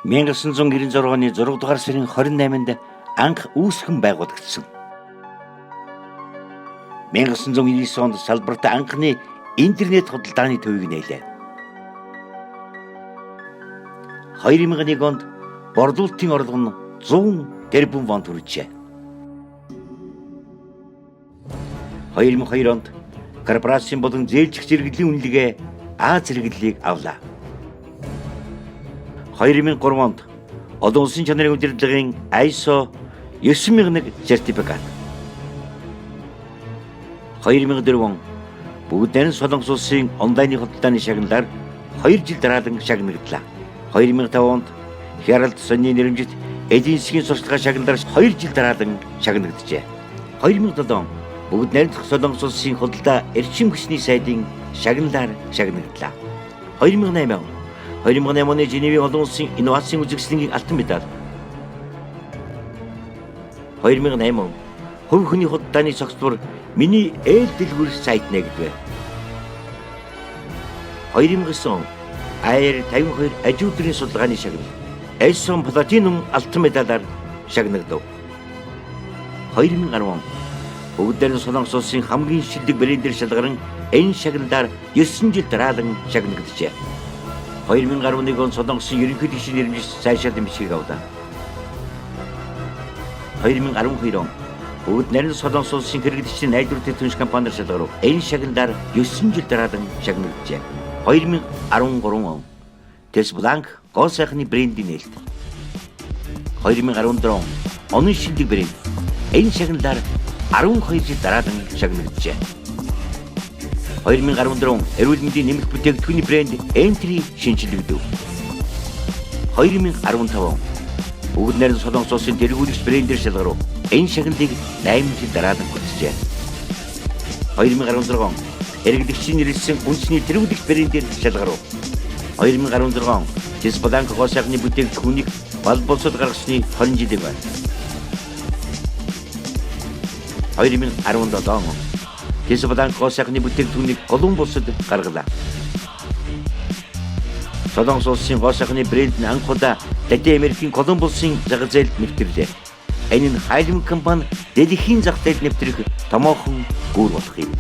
1996 оны 6 дугаар сарын 28-нд анх үүсгэн байгуулагдсан. 1999 онд салбарт анхны интернет худалдааны төвийг нээлээ. 2001 онд борлуулалтын орлого нь 100 тэрбум вон хүрчээ. 2002 онд корпорацийн болон зээлжих зэрэглэлийн үнэлгээ А зэрэглэлийг авлаа. 2003 онд олон улсын чанарын удирдлагын ISO 9001 сертификат. 2004 он бүгд найрамд Солонгос улсын онлайны худалдааны шагналаар 2 жил дараалан шагнаглалаа. 2005 онд Herald сонины нэрэмжит эдийн засгийн сурталчилгаа шагналаар 2 жил дараалан шагнагджээ. 2007 он бүгд найрамд Солонгос улсын худалдаа эрчим хүчний сайдын шагналаар шагнаглалаа. 2008 он 2008 оны Женевийн олон улсын инновацийн үзэсгэлэнгийн алтан медаль. 2008 он хувь хүний худалдааны цогцлбор миний дэлгүүр сайт нэгдвэ. 2009 он AR-52 ажиудрын судалгааны шагнал Эдисон платинум алтан медалаар шагнагдав. 2010 он бүгд найрамд Солонгос улсын хамгийн шилдэг брендээр шалгаран энэ шагналаар 9 жил дараалан шагнагджээ. 2011 он Солонгосын ерөнхий тэгшийн нэрмжис сайшаалт бичгийг авлаа. 2012 он бүгд найрамд Солонгос улсын хэрэглэгчдийн найдвар түнш компаниар шалгарав. Энэ шагналаар 9 жил дараалан шагнагджээ. 2013 он Tesla гол сайхны брендийн нээлт. 2014 он онын шилдэг брэнд. Энэ шагналаар 12 жил дараалан шагнагджээ. 2014 он эрүүл мэндийн нэмэлт бүтээгдэхүүний брэнд Entry шинжилэгдэв. 2015 он бүгд найрамд Солонгос улсын тэргүүлэгч брэндээр шалгарав. Энэ шагналыг 8 жил дараалан хүртжээ. 2016 он хэрэглэгчийн нэрлсэн үндэсний тэргүүлэгч брэндээр шалгарав. 2016 он Tesla гол сайхны бүтээгдэхүүнийг боловсрол гаргасны 20 жилийн байна. 2017 он Tesla гол сайхны бүтээгдэхүүнийг Колумбусад гаргалаа. Солонгос улсын гол сайхны брэнд нь анх удаа Латин Америкийн Колумбусын зах зээлд нэвтрлээ. Энэ нь хайлмаг компани дэлхийн зах зээлд нэвтрэх томоохон гүр болох юм.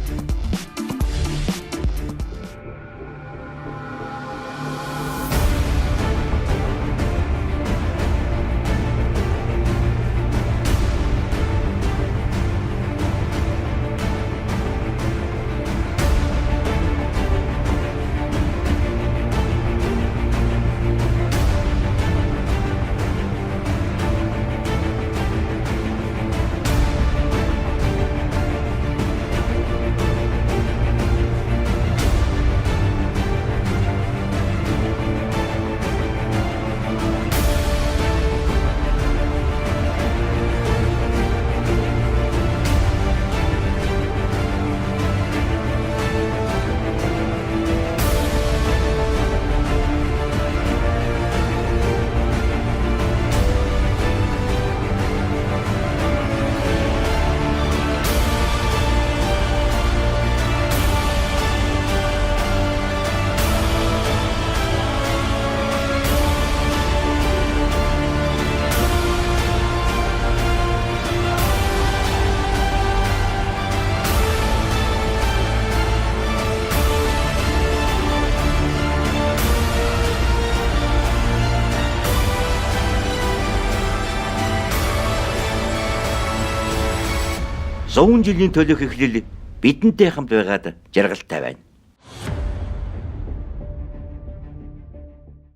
Зуун жилийн төлөөх эхлэл бидэнтэй хамт байгаад жаргалтай байна.